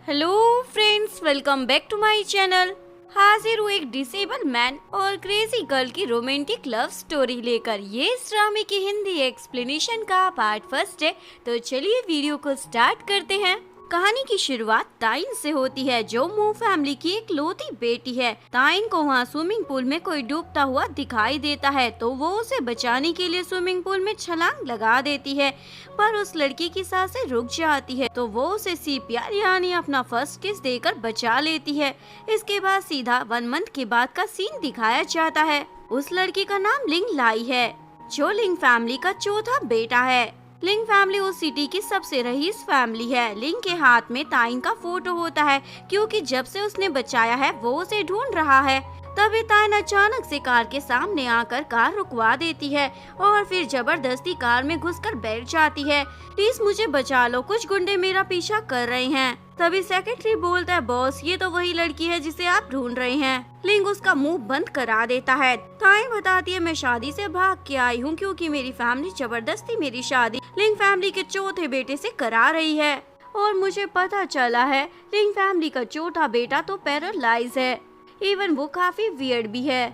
Hello friends, welcome back to my channel. हाजिर हूँ एक डिसेबल मैन और क्रेजी गर्ल की रोमांटिक लव स्टोरी लेकर। ये इस ड्रामे की हिंदी एक्सप्लेनेशन का पार्ट फर्स्ट है, तो चलिए वीडियो को स्टार्ट करते हैं। कहानी की शुरुआत ताइन से होती है, जो मू फैमिली की एक लौती बेटी है। ताइन को वहाँ स्विमिंग पूल में कोई डूबता हुआ दिखाई देता है, तो वो उसे बचाने के लिए स्विमिंग पूल में छलांग लगा देती है, पर उस लड़की की सांसें रुक जाती है, तो वो उसे सीपीआर यानी अपना फर्स्ट किस देकर बचा लेती है। इसके बाद सीधा 1 मंथ के बाद का सीन दिखाया जाता है। उस लड़की का नाम लिंग लाई है, जो लिंग फैमिली का चौथा बेटा है। लिंग फैमिली उस सिटी की सबसे रईस फैमिली है। लिंग के हाथ में ताइन का फोटो होता है, क्योंकि जब से उसने बचाया है वो उसे ढूंढ रहा है। तभी ताइन अचानक से कार के सामने आकर कार रुकवा देती है और फिर जबरदस्ती कार में घुसकर बैठ जाती है। प्लीज मुझे बचा लो, कुछ गुंडे मेरा पीछा कर रहे हैं। तभी सेक्रेटरी बोलता है, बॉस ये तो वही लड़की है जिसे आप ढूंढ रहे हैं। लिंग उसका मुंह बंद करा देता है। ताइन बताती है, मैं शादी से भाग के आई हूँ, क्योंकि मेरी फैमिली जबरदस्ती मेरी शादी लिंग फैमिली के चौथे बेटे से करा रही है, और मुझे पता चला है लिंग फैमिली का चौथा बेटा तो पैरालाइज है, इवन वो काफी वियर्ड भी है।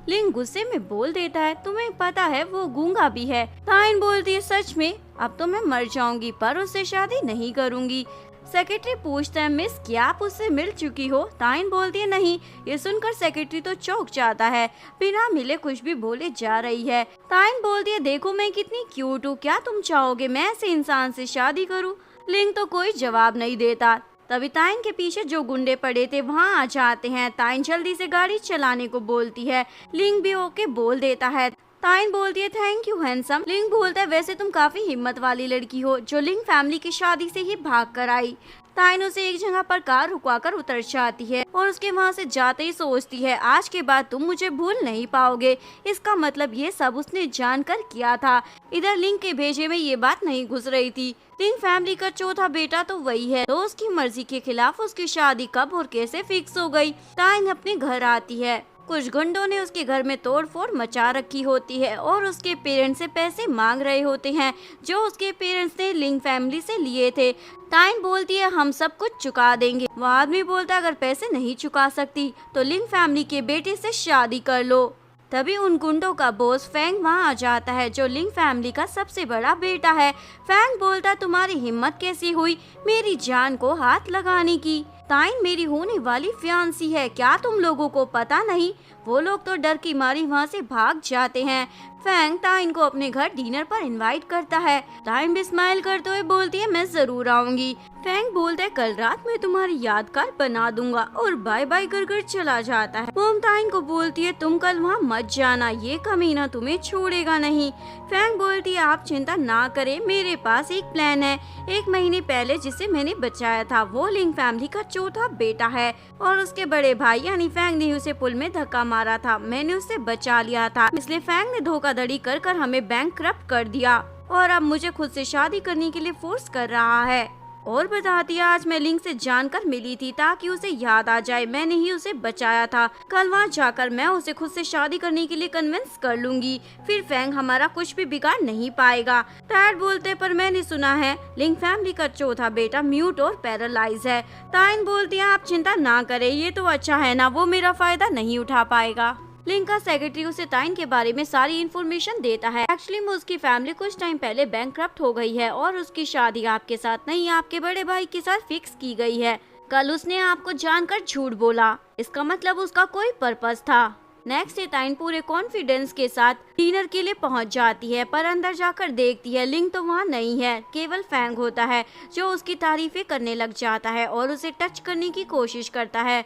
लिंग गुस्से में बोल देता है, तुम्हें पता है वो गूंगा भी है। ताइन बोलती है, सच में? अब तो मैं मर जाऊंगी, पर उससे शादी नहीं करूंगी। सेक्रेटरी पूछता है, मिस क्या आप उससे मिल चुकी हो? ताइन बोलती है, नहीं। ये सुनकर सेक्रेटरी तो चौंक जाता है, बिना मिले कुछ भी बोले जा रही है। ताइन बोलती है, देखो मैं कितनी क्यूट हूँ, क्या तुम चाहोगे मैं ऐसे इंसान से शादी करूँ? लिंग तो कोई जवाब नहीं देता। तभी ताइन के पीछे जो गुंडे पड़े थे वहाँ आ जाते हैं। ताइन जल्दी से गाड़ी चलाने को बोलती है। लिंग भी ओके बोल देता है। ताइन बोलती है, थैंक यू हैंडसम। लिंग बोलता है, वैसे तुम काफी हिम्मत वाली लड़की हो, जो लिंग फैमिली की शादी से ही भाग कर आई। ताइन उसे एक जगह पर कार रुकवाकर उतर जाती है और उसके वहाँ से जाते ही सोचती है, आज के बाद तुम मुझे भूल नहीं पाओगे। इसका मतलब ये सब उसने जानकर किया था। इधर लिंग के भेजे में ये बात नहीं घुस रही थी। लिंग फैमिली का चौथा बेटा तो वही है, तो उसकी मर्जी के खिलाफ उसकी शादी कब और कैसे फिक्स हो गई। ताइन अपने घर आती है। कुछ गुंडों ने उसके घर में तोड़फोड़ मचा रखी होती है और उसके पेरेंट्स से पैसे मांग रहे होते हैं, जो उसके पेरेंट्स ने लिंग फैमिली से लिए थे। ताइन बोलती है, हम सब कुछ चुका देंगे। वो आदमी बोलता है, अगर पैसे नहीं चुका सकती तो लिंग फैमिली के बेटे से शादी कर लो। तभी उन गुंडों का बॉस फैंग वहाँ आ जाता है, जो लिंग फैमिली का सबसे बड़ा बेटा है। फैंग बोलता है, तुम्हारी हिम्मत कैसी हुई मेरी जान को हाथ लगाने की? ताइन मेरी होने वाली फियांसी है, क्या तुम लोगों को पता नहीं? वो लोग तो डर की मारी वहाँ से भाग जाते हैं। फैंग ताइन को अपने घर डिनर पर इनवाइट करता है। ताइन भी स्माइल करते हुए बोलती है, मैं जरूर आऊंगी। फैंग बोलता है, कल रात मैं तुम्हारी यादगार बना दूंगा, और बाय बाय कर चला जाता है। मोम ताइन को बोलती है, तुम कल वहाँ मत जाना, ये कमीना तुम्हें छोड़ेगा नहीं। फैंग बोलती है, आप चिंता ना करें, मेरे पास एक प्लान है। 1 महीने पहले जिसे मैंने बचाया था वो लिंग फैमिली का चौथा बेटा है, और उसके बड़े भाई यानी फैंग ने उसे पुल में धक्का मारा था। मैंने उसे बचा लिया था, इसलिए फैंग ने धोखाधड़ी कर हमें बैंकक्रप्ट कर दिया, और अब मुझे खुद से शादी करने के लिए फोर्स कर रहा है। और बताती है, आज मैं लिंग से जानकर मिली थी ताकि उसे याद आ जाए मैंने ही उसे बचाया था। कल वहाँ जाकर मैं उसे खुद से शादी करने के लिए कन्विंस कर लूंगी, फिर फैंग हमारा कुछ भी बिगाड़ नहीं पाएगा। टैड बोलते, पर मैंने सुना है लिंग फैमिली का चौथा बेटा म्यूट और पैरालाइज है। ताइन बोलती है, आप चिंता ना करें, ये तो अच्छा है ना, वो मेरा फायदा नहीं उठा पाएगा। लिंग का सेक्रेटरी उसे ताइन के बारे में सारी इन्फॉर्मेशन देता है। एक्चुअली में उसकी फैमिली कुछ टाइम पहले बैंकक्रप्ट हो गई है और उसकी शादी आपके साथ नहीं, आपके बड़े भाई के साथ फिक्स की गई है। कल उसने आपको जानकर झूठ बोला, इसका मतलब उसका कोई पर्पस था। नेक्स्ट डे ताइन पूरे कॉन्फिडेंस के साथ डिनर के लिए पहुंच जाती है, पर अंदर जाकर देखती है लिंग तो वहाँ नहीं है, केवल फैंग होता है, जो उसकी तारीफें करने लग जाता है और उसे टच करने की कोशिश करता है।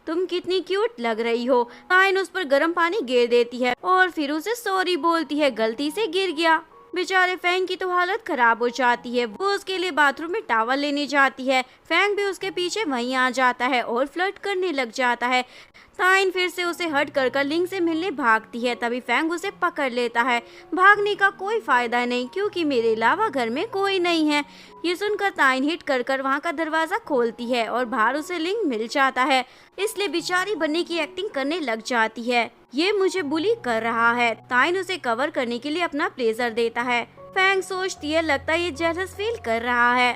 तुम कितनी क्यूट लग रही हो। ताइन उस पर गर्म पानी गिर देती है और फिर उसे सॉरी बोलती है, गलती से गिर गया। बेचारे फैंग की तो हालत खराब हो जाती है। वो उसके लिए बाथरूम में टॉवल लेने जाती है। फैंग भी उसके पीछे वहीं आ जाता है और फ्लर्ट करने लग जाता है। ताइन फिर से उसे हट कर लिंग से मिलने भागती है। तभी फैंग उसे पकड़ लेता है। भागने का कोई फायदा नहीं, क्योंकि मेरे अलावा घर में कोई नहीं है। ये सुनकर ताइन हिट कर वहाँ का दरवाजा खोलती है और बाहर उसे लिंग मिल जाता है, इसलिए बेचारी बनने की एक्टिंग करने लग जाती है। ये मुझे बुली कर रहा है। ताइन उसे कवर करने के लिए अपना ब्लेजर देता है। फैंग सोचती है, लगता है ये जेलस फील कर रहा है।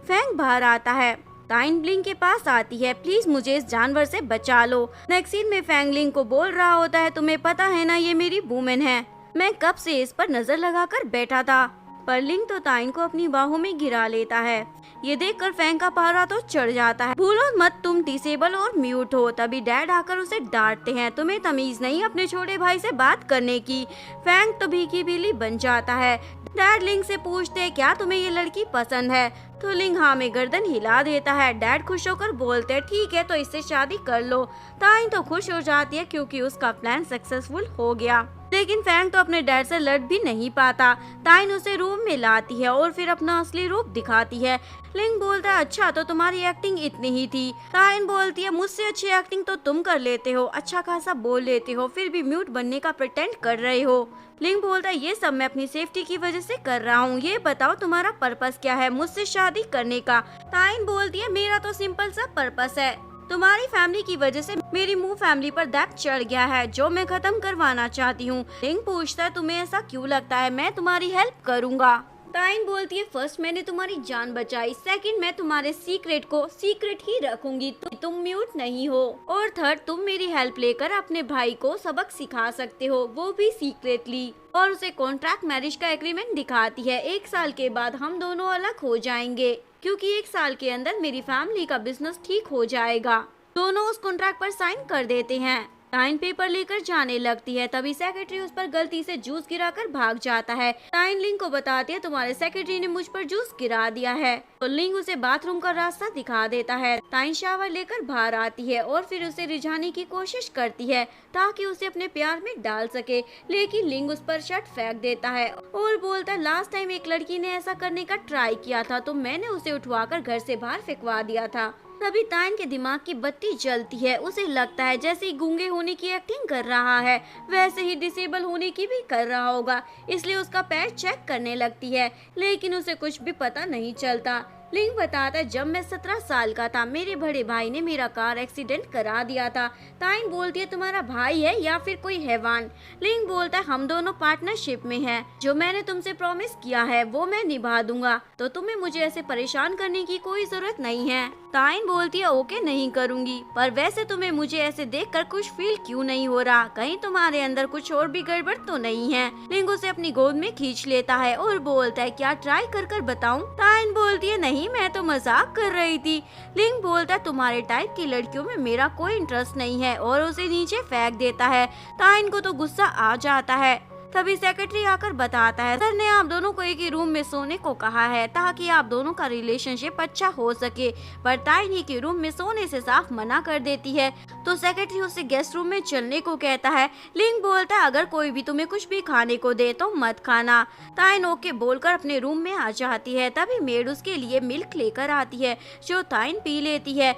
फैंग बाहर आता है। ताइन लिंग के पास आती है, प्लीज मुझे इस जानवर से बचा लो। नेक्स्ट सीन में फैंग लिंग को बोल रहा होता है, तुम्हें पता है ना ये मेरी वूमेन है, मैं कब से इस पर नजर लगाकर बैठा था। पर लिंग तो ताइन को अपनी बाहों में गिरा लेता है। ये देखकर फैंग का पारा तो चढ़ जाता है। भूलो मत तुम डिसेबल और म्यूट हो। तभी डैड आकर उसे डांटते हैं, तुम्हें तमीज नहीं अपने छोटे भाई से बात करने की। फैंग तो भीगी बिल्ली बन जाता है। डैड लिंग से पूछते हैं, क्या तुम्हें ये लड़की पसंद है? तो लिंग हाँ में गर्दन हिला देता है। डैड खुश होकर बोलते हैं, ठीक है तो इससे शादी कर लो। ताइन तो खुश हो जाती है क्योंकि उसका प्लान सक्सेसफुल हो गया। लेकिन फैंग तो अपने डैड से लड़ भी नहीं पाता। ताइन उसे रूम में लाती है और फिर अपना असली रूप दिखाती है। लिंग बोलता है, अच्छा तो तुम्हारी एक्टिंग इतनी ही थी। ताइन बोलती है, मुझसे अच्छी एक्टिंग तो तुम कर लेते हो, अच्छा खासा बोल लेते हो, फिर भी म्यूट बनने का प्रिटेंड कर रहे हो। लिंग बोलता है, ये सब मैं अपनी सेफ्टी की वजह से कर रहा हूँ, ये बताओ तुम्हारा पर्पस क्या है मुझसे शादी करने का? ताइन बोलती है, मेरा तो सिंपल सा पर्पस है, तुम्हारी फैमिली की वजह से मेरी मुंह फैमिली पर दाग चढ़ गया है जो मैं खत्म करवाना चाहती हूँ। लिंग पूछता है, तुम्हें ऐसा क्यों लगता है? मैं तुम्हारी हेल्प करूँगा। ताइन बोलती है, फर्स्ट मैंने तुम्हारी जान बचाई, सेकंड मैं तुम्हारे सीक्रेट को सीक्रेट ही रखूंगी, तुम म्यूट नहीं हो, और थर्ड तुम मेरी हेल्प लेकर अपने भाई को सबक सिखा सकते हो, वो भी सीक्रेटली। और उसे कॉन्ट्रैक्ट मैरिज का एग्रीमेंट दिखाती है। 1 साल के बाद हम दोनों अलग हो जाएंगे क्योंकि 1 साल के अंदर मेरी फैमिली का बिजनेस ठीक हो जाएगा। दोनों उस कॉन्ट्रैक्ट पर साइन कर देते हैं। ताइन पेपर लेकर जाने लगती है, तभी सेक्रेटरी उस पर गलती से जूस गिराकर भाग जाता है। ताइन लिंग को बताती है, तुम्हारे सेक्रेटरी ने मुझ पर जूस गिरा दिया है। तो लिंग उसे बाथरूम का रास्ता दिखा देता है। ताइन शावर लेकर बाहर आती है और फिर उसे रिझाने की कोशिश करती है ताकि उसे अपने प्यार में डाल सके, लेकिन लिंग उस पर शर्ट फेंक देता है और बोलता है, लास्ट टाइम एक लड़की ने ऐसा करने का ट्राई किया था तो मैंने उसे उठवाकर घर से बाहर फेंकवा दिया था। तभी ताइन के दिमाग की बत्ती जलती है। उसे लगता है जैसे ही गूंगे होने की एक्टिंग कर रहा है वैसे ही डिसेबल होने की भी कर रहा होगा, इसलिए उसका पैर चेक करने लगती है, लेकिन उसे कुछ भी पता नहीं चलता। लिंग बताता है, जब मैं 17 साल का था मेरे बड़े भाई ने मेरा कार एक्सीडेंट करा दिया था। ताइन बोलती है, तुम्हारा भाई है या फिर कोई हैवान? लिंग बोलता है, हम दोनों पार्टनरशिप में हैं, जो मैंने तुमसे प्रॉमिस किया है वो मैं निभा दूंगा, तो तुम्हें मुझे ऐसे परेशान करने की कोई जरूरत नहीं है। ताइन बोलती है, ओके नहीं करूंगी, पर वैसे तुम्हें मुझे ऐसे देखकर कुछ फील क्यों नहीं हो रहा? कहीं तुम्हारे अंदर कुछ और भी गड़बड़ तो नहीं है? लिंग उसे अपनी गोद में खींच लेता है और बोलता है, क्या ट्राई कर बताऊं? ताइन बोलती है, नहीं मैं तो मजाक कर रही थी। लिंग बोलता है, तुम्हारे टाइप की लड़कियों में मेरा कोई इंटरेस्ट नहीं है, और उसे नीचे फेंक देता है। ताइन को तो गुस्सा आ जाता है। तभी सेक्रेटरी आकर बताता है, सर ने आप दोनों को एक ही रूम में सोने को कहा है ताकि आप दोनों का रिलेशनशिप अच्छा हो सके, पर ताइन ही के रूम में सोने से साफ मना कर देती है। तो सेक्रेटरी उसे गेस्ट रूम में चलने को कहता है। लिंग बोलता है, अगर कोई भी तुम्हें कुछ भी खाने को दे तो मत खाना। ताइन ओके बोलकर अपने रूम में आ जाती है। तभी मेड उसके लिए मिल्क लेकर आती है जो ताइन पी लेती है।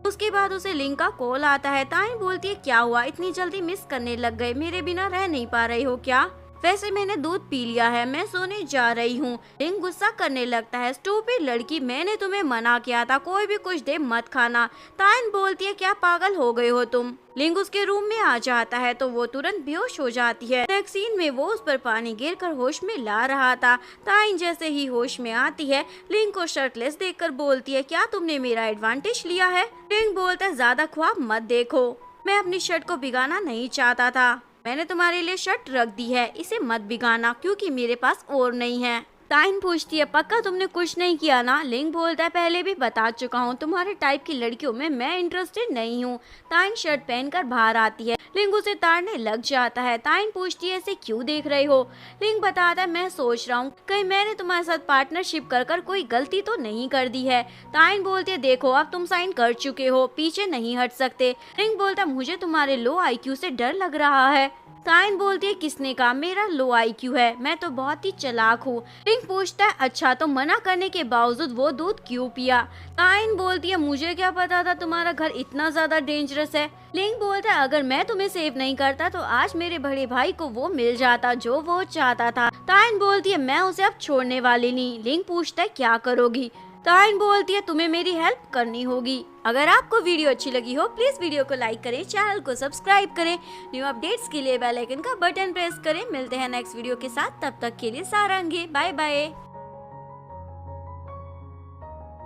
उसके बाद उसे लिंग का कॉल आता है। ताइन बोलती है, क्या हुआ, इतनी जल्दी मिस करने लग गए, मेरे बिना रह नहीं पा रही हो क्या? वैसे मैंने दूध पी लिया है, मैं सोने जा रही हूँ। लिंग गुस्सा करने लगता है, स्टूपिड लड़की, मैंने तुम्हें मना किया था कोई भी कुछ दे मत खाना। ताइन बोलती है, क्या पागल हो गए हो तुम? लिंग उसके रूम में आ जाता है तो वो तुरंत बेहोश हो जाती है। नेक्स्ट सीन में वो उस पर पानी गिरकर होश में ला रहा था। ताइन जैसे ही होश में आती है लिंग को शर्टलेस देखकर बोलती है, क्या तुमने मेरा एडवांटेज लिया है? लिंग बोलता है, ज्यादा ख्वाब मत देखो, मैं अपनी शर्ट को भिगाना नहीं चाहता था, मैंने तुम्हारे लिए शर्ट रख दी है, इसे मत भिगाना क्योंकि मेरे पास और नहीं है। ताइन पूछती है, पक्का तुमने कुछ नहीं किया ना? लिंग बोलता है, पहले भी बता चुका हूँ, तुम्हारे टाइप की लड़कियों में मैं इंटरेस्टेड नहीं हूँ। ताइन शर्ट पहनकर बाहर आती है। लिंग उसे ताड़ने लग जाता है। ताइन पूछती है, ऐसे क्यों देख रही हो? लिंग बताता है, मैं सोच रहा हूँ कहीं मैंने तुम्हारे साथ पार्टनरशिप कर कोई गलती तो नहीं कर दी है। ताइन बोलती है, देखो अब तुम साइन कर चुके हो, पीछे नहीं हट सकते। लिंग बोलता है, मुझे तुम्हारे लो IQ से डर लग रहा है। ताइन बोलती है, किसने कहा मेरा लो IQ है, मैं तो बहुत ही चालाक हूँ। लिंग पूछता है, अच्छा तो मना करने के बावजूद वो दूध क्यों पिया? ताइन बोलती है, मुझे क्या पता था तुम्हारा घर इतना ज्यादा डेंजरस है। लिंग बोलता है, अगर मैं तुम्हें सेव नहीं करता तो आज मेरे बड़े भाई को वो मिल जाता जो वो चाहता था। ताइन बोलती है, मैं उसे अब छोड़ने वाली नहीं। लिंग पूछता है, क्या करोगी? ताइन बोलती है, तुम्हें मेरी हेल्प करनी होगी। अगर आपको वीडियो अच्छी लगी हो प्लीज वीडियो को लाइक करें, चैनल को सब्सक्राइब करें, न्यू अपडेट्स के लिए बेल आइकन का बटन प्रेस करें। मिलते हैं नेक्स्ट वीडियो के साथ, तब तक के लिए सारंगी, बाय बाय।